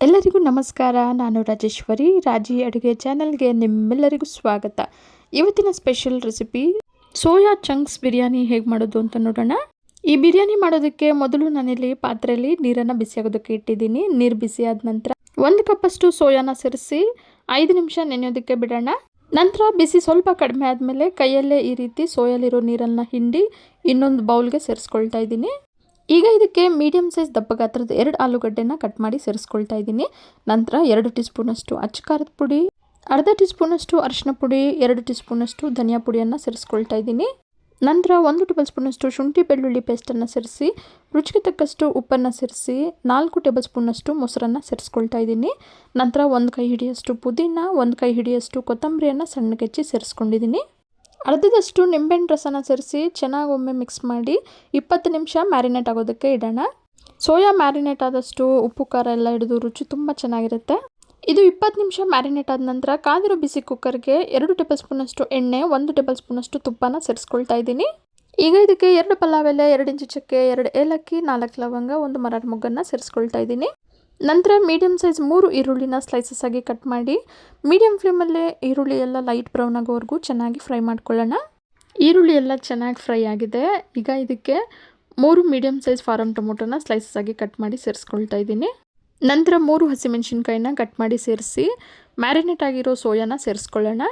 ಎಲ್ಲರಿಗೂ ನಮಸ್ಕಾರ. ನಾನು ರಾಜೇಶ್ವರಿ. ರಾಜಿ ಅಡುಗೆ ಚಾನಲ್ಗೆ ನಿಮ್ಮೆಲ್ಲರಿಗೂ ಸ್ವಾಗತ. ಇವತ್ತಿನ special recipe soya chunks biryani ಹೇಗೆ ಮಾಡೋದು ಅಂತ ನೋಡೋಣ. ಈ ಬಿರಿಯಾನಿ ಮಾಡೋದಕ್ಕೆ ಮೊದಲು ನಾನಿಲ್ಲಿ ಪಾತ್ರೆಯಲ್ಲಿ ನೀರನ್ನು ಬಿಸಿಯಾಗೋದಕ್ಕೆ ಇಟ್ಟಿದ್ದೀನಿ. ನೀರು ಬಿಸಿಯಾದ ನಂತರ 1 ಕಪ್ಪಷ್ಟು ಸೋಯಾನ ಸೇರಿಸಿ 5 ನಿಮಿಷ ನೆನೆಯೋದಕ್ಕೆ ಬಿಡೋಣ. ನಂತರ ಬಿಸಿ ಸ್ವಲ್ಪ ಕಡಿಮೆ ಆದಮೇಲೆ ಕೈಯಲ್ಲೇ ಈ ರೀತಿ ಸೋಯಲ್ಲಿರೋ ನೀರನ್ನು ಹಿಂಡಿ ಇನ್ನೊಂದು ಬೌಲ್ಗೆ ಸೇರಿಸ್ಕೊಳ್ತಾ ಇದ್ದೀನಿ. ಈಗ ಇದಕ್ಕೆ ಮೀಡಿಯಂ ಸೈಜ್ ದಪ್ಪ ಗಾತ್ರದ 2 ಆಲೂಗಡ್ಡೆನ ಕಟ್ ಮಾಡಿ ಸೇರಿಸ್ಕೊಳ್ತಾ ಇದ್ದೀನಿ. ನಂತರ 2 ಟೀ ಸ್ಪೂನಷ್ಟು ಅಚ್ಚ ಖಾರದ ಪುಡಿ, ಅರ್ಧ ಟೀ ಸ್ಪೂನಷ್ಟು ಅರಿಶಿನ ಪುಡಿ, 2 ಟೀ ಸ್ಪೂನಷ್ಟು ಧನಿಯಾ ಪುಡಿಯನ್ನು ಸೇರಿಸ್ಕೊಳ್ತಾ ಇದ್ದೀನಿ. ನಂತರ 1 ಟೇಬಲ್ ಸ್ಪೂನಷ್ಟು ಶುಂಠಿ ಬೆಳ್ಳುಳ್ಳಿ ಪೇಸ್ಟನ್ನು ಸೇರಿಸಿ ರುಚಿಗೆ ತಕ್ಕಷ್ಟು ಉಪ್ಪನ್ನು ಸೇರಿಸಿ 4 ಟೇಬಲ್ ಸ್ಪೂನಷ್ಟು ಮೊಸರನ್ನು ಸೇರಿಸ್ಕೊಳ್ತಾ ಇದ್ದೀನಿ. ನಂತರ 1 ಕೈ ಹಿಡಿಯಷ್ಟು ಪುದೀನ, 1 ಕೈ ಹಿಡಿಯಷ್ಟು ಕೊತ್ತಂಬರಿಯನ್ನು ಸಣ್ಣಗೆ ಹೆಚ್ಚಿ ಸೇರಿಸ್ಕೊಂಡಿದ್ದೀನಿ. ಅರ್ಧದಷ್ಟು ನಿಂಬೆಹಣ್ಣು ರಸನ ಸೇರಿಸಿ ಚೆನ್ನಾಗಿ ಒಮ್ಮೆ ಮಿಕ್ಸ್ ಮಾಡಿ 20 ನಿಮಿಷ ಮ್ಯಾರಿನೇಟ್ ಆಗೋದಕ್ಕೆ ಇಡೋಣ. ಸೋಯಾ ಮ್ಯಾರಿನೇಟ್ ಆದಷ್ಟು ಉಪ್ಪು ಖಾರ ಎಲ್ಲ ಹಿಡಿದು ರುಚಿ ತುಂಬ ಚೆನ್ನಾಗಿರುತ್ತೆ. ಇದು 20 ನಿಮಿಷ ಮ್ಯಾರಿನೇಟ್ ಆದ ನಂತರ ಕಾದಿರೋ ಬಿಸಿ ಕುಕ್ಕರ್ಗೆ 2 ಟೇಬಲ್ ಸ್ಪೂನಷ್ಟು ಎಣ್ಣೆ, 1 ಟೇಬಲ್ ಸ್ಪೂನಷ್ಟು ತುಪ್ಪನ ಸೇರಿಸ್ಕೊಳ್ತಾ ಇದ್ದೀನಿ. ಈಗ ಇದಕ್ಕೆ 2 ಪಲಾವ್ ಎಲೆ, 2 ಇಂಚು ಚಕ್ಕೆ, 2 ಏಲಕ್ಕಿ, 4 ಲವಂಗ, 1 ಮರಾಠ ಮೊಗ್ಗನ್ನು ಸೇರಿಸ್ಕೊಳ್ತಾ ಇದ್ದೀನಿ. ನಂತರ ಮೀಡಿಯಂ ಸೈಜ್ 3 ಈರುಳ್ಳಿನ ಸ್ಲೈಸಸ್ ಆಗಿ ಕಟ್ ಮಾಡಿ ಮೀಡಿಯಂ ಫ್ಲೇಮಲ್ಲೇ ಈರುಳ್ಳಿ ಎಲ್ಲ ಲೈಟ್ ಬ್ರೌನ್ ಆಗೋವರೆಗೂ ಚೆನ್ನಾಗಿ ಫ್ರೈ ಮಾಡ್ಕೊಳ್ಳೋಣ. ಈರುಳ್ಳಿ ಎಲ್ಲ ಚೆನ್ನಾಗಿ ಫ್ರೈ ಆಗಿದೆ. ಈಗ ಇದಕ್ಕೆ 3 ಮೀಡಿಯಂ ಸೈಜ್ ಫಾರಮ್ ಟೊಮೊಟೊನ ಸ್ಲೈಸಸ್ ಆಗಿ ಕಟ್ ಮಾಡಿ ಸೇರಿಸ್ಕೊಳ್ತಾ ಇದ್ದೀನಿ. ನಂತರ 3 ಹಸಿಮೆಣಸಿನ್ಕಾಯಿನ ಕಟ್ ಮಾಡಿ ಸೇರಿಸಿ ಮ್ಯಾರಿನೇಟ್ ಆಗಿರೋ ಸೋಯಾನ ಸೇರಿಸ್ಕೊಳ್ಳೋಣ.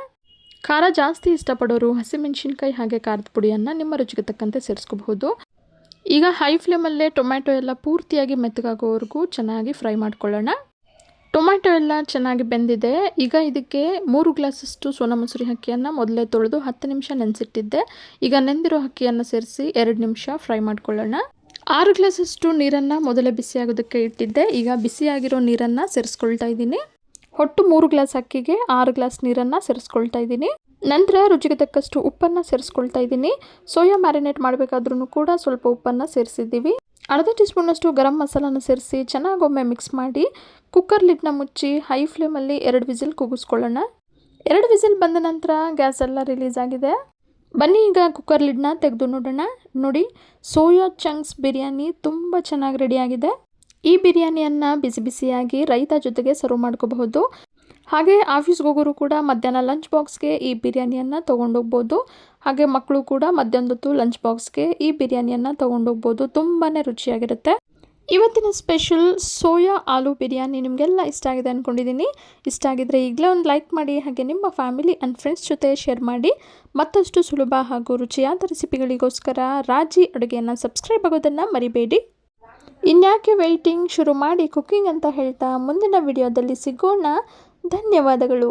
ಖಾರ ಜಾಸ್ತಿ ಇಷ್ಟಪಡೋರು ಹಸಿಮೆಣಸಿನ್ಕಾಯಿ ಹಾಗೆ ಖಾರದ ಪುಡಿಯನ್ನು ನಿಮ್ಮ ರುಚಿಗೆ ತಕ್ಕಂತೆ ಸೇರಿಸ್ಕೋಬಹುದು. ಈಗ ಹೈ ಫ್ಲೇಮಲ್ಲೇ ಟೊಮ್ಯಾಟೊ ಎಲ್ಲ ಪೂರ್ತಿಯಾಗಿ ಮೆತ್ತಗಾಗೋವರೆಗೂ ಚೆನ್ನಾಗಿ ಫ್ರೈ ಮಾಡ್ಕೊಳ್ಳೋಣ. ಟೊಮ್ಯಾಟೊ ಎಲ್ಲ ಚೆನ್ನಾಗಿ ಬೆಂದಿದೆ. ಈಗ ಇದಕ್ಕೆ 3 ಗ್ಲಾಸಷ್ಟು ಸೋನಾ ಮಸೂರಿ ಅಕ್ಕಿಯನ್ನು ಮೊದಲೇ ತೊಳೆದು 10 ನಿಮಿಷ ನೆನೆಸಿಟ್ಟಿದ್ದೆ. ಈಗ ನೆಂದಿರೋ ಅಕ್ಕಿಯನ್ನು ಸೇರಿಸಿ 2 ನಿಮಿಷ ಫ್ರೈ ಮಾಡ್ಕೊಳ್ಳೋಣ. 6 ಗ್ಲಾಸಷ್ಟು ನೀರನ್ನು ಮೊದಲೇ ಬಿಸಿಯಾಗೋದಕ್ಕೆ ಇಟ್ಟಿದ್ದೆ. ಈಗ ಬಿಸಿಯಾಗಿರೋ ನೀರನ್ನು ಸೇರಿಸ್ಕೊಳ್ತಾ ಇದ್ದೀನಿ. ಒಟ್ಟು 3 ಗ್ಲಾಸ್ ಅಕ್ಕಿಗೆ 6 ಗ್ಲಾಸ್ ನೀರನ್ನು ಸೇರಿಸ್ಕೊಳ್ತಾ ಇದ್ದೀನಿ. ನಂತರ ರುಚಿಗೆ ತಕ್ಕಷ್ಟು ಉಪ್ಪನ್ನು ಸೇರಿಸ್ಕೊಳ್ತಾ ಇದ್ದೀನಿ. ಸೋಯಾ ಮ್ಯಾರಿನೇಟ್ ಮಾಡಬೇಕಾದ್ರೂ ಕೂಡ ಸ್ವಲ್ಪ ಉಪ್ಪನ್ನು ಸೇರಿಸಿದ್ದೀವಿ. ಅರ್ಧ ಟೀ ಸ್ಪೂನಷ್ಟು ಗರಂ ಮಸಾಲನ ಸೇರಿಸಿ ಚೆನ್ನಾಗಿ ಒಮ್ಮೆ ಮಿಕ್ಸ್ ಮಾಡಿ ಕುಕ್ಕರ್ ಲಿಡ್ನ ಮುಚ್ಚಿ ಹೈ ಫ್ಲೇಮಲ್ಲಿ 2 ವಿಸಿಲ್ ಕೂಗಿಸ್ಕೊಳ್ಳೋಣ. 2 ವಿಸಿಲ್ ಬಂದ ನಂತರ ಗ್ಯಾಸ್ ಎಲ್ಲ ರಿಲೀಸ್ ಆಗಿದೆ. ಬನ್ನಿ ಈಗ ಕುಕ್ಕರ್ ಲಿಡ್ನ ತೆಗೆದು ನೋಡೋಣ. ನೋಡಿ, ಸೋಯಾ ಚಂಕ್ಸ್ ಬಿರಿಯಾನಿ ತುಂಬ ಚೆನ್ನಾಗಿ ರೆಡಿಯಾಗಿದೆ. ಈ ಬಿರಿಯಾನಿಯನ್ನು ಬಿಸಿ ಬಿಸಿಯಾಗಿ ರೈತ ಜೊತೆಗೆ ಸರ್ವ್ ಮಾಡ್ಕೋಬಹುದು. ಹಾಗೆ ಆಫೀಸ್ಗೆ ಹೋಗೋರು ಕೂಡ ಮಧ್ಯಾಹ್ನ ಲಂಚ್ ಬಾಕ್ಸ್ಗೆ ಈ ಬಿರಿಯಾನಿಯನ್ನು ತೊಗೊಂಡೋಗ್ಬೋದು. ಹಾಗೆ ಮಕ್ಕಳು ಕೂಡ ಮಧ್ಯಾಹ್ನದೊತ್ತು ಲಂಚ್ ಬಾಕ್ಸ್ಗೆ ಈ ಬಿರಿಯಾನಿಯನ್ನು ತೊಗೊಂಡೋಗ್ಬೋದು. ತುಂಬಾ ರುಚಿಯಾಗಿರುತ್ತೆ. ಇವತ್ತಿನ ಸ್ಪೆಷಲ್ ಸೋಯಾ ಆಲೂ ಬಿರಿಯಾನಿ ನಿಮಗೆಲ್ಲ ಇಷ್ಟ ಆಗಿದೆ ಅಂದ್ಕೊಂಡಿದ್ದೀನಿ. ಇಷ್ಟ ಆಗಿದ್ದರೆ ಈಗಲೇ ಒಂದು ಲೈಕ್ ಮಾಡಿ, ಹಾಗೆ ನಿಮ್ಮ ಫ್ಯಾಮಿಲಿ ಆ್ಯಂಡ್ ಫ್ರೆಂಡ್ಸ್ ಜೊತೆ ಶೇರ್ ಮಾಡಿ. ಮತ್ತಷ್ಟು ಸುಲಭ ಹಾಗೂ ರುಚಿಯಾದ ರೆಸಿಪಿಗಳಿಗೋಸ್ಕರ ರಾಜಿ ಅಡುಗೆಯನ್ನು ಸಬ್ಸ್ಕ್ರೈಬ್ ಆಗೋದನ್ನು ಮರಿಬೇಡಿ. ಇನ್ಯಾಕೆ ವೆಯ್ಟಿಂಗ್, ಶುರು ಮಾಡಿ ಕುಕ್ಕಿಂಗ್ ಅಂತ ಹೇಳ್ತಾ ಮುಂದಿನ ವಿಡಿಯೋದಲ್ಲಿ ಸಿಗೋಣ. ಧನ್ಯವಾದಗಳು.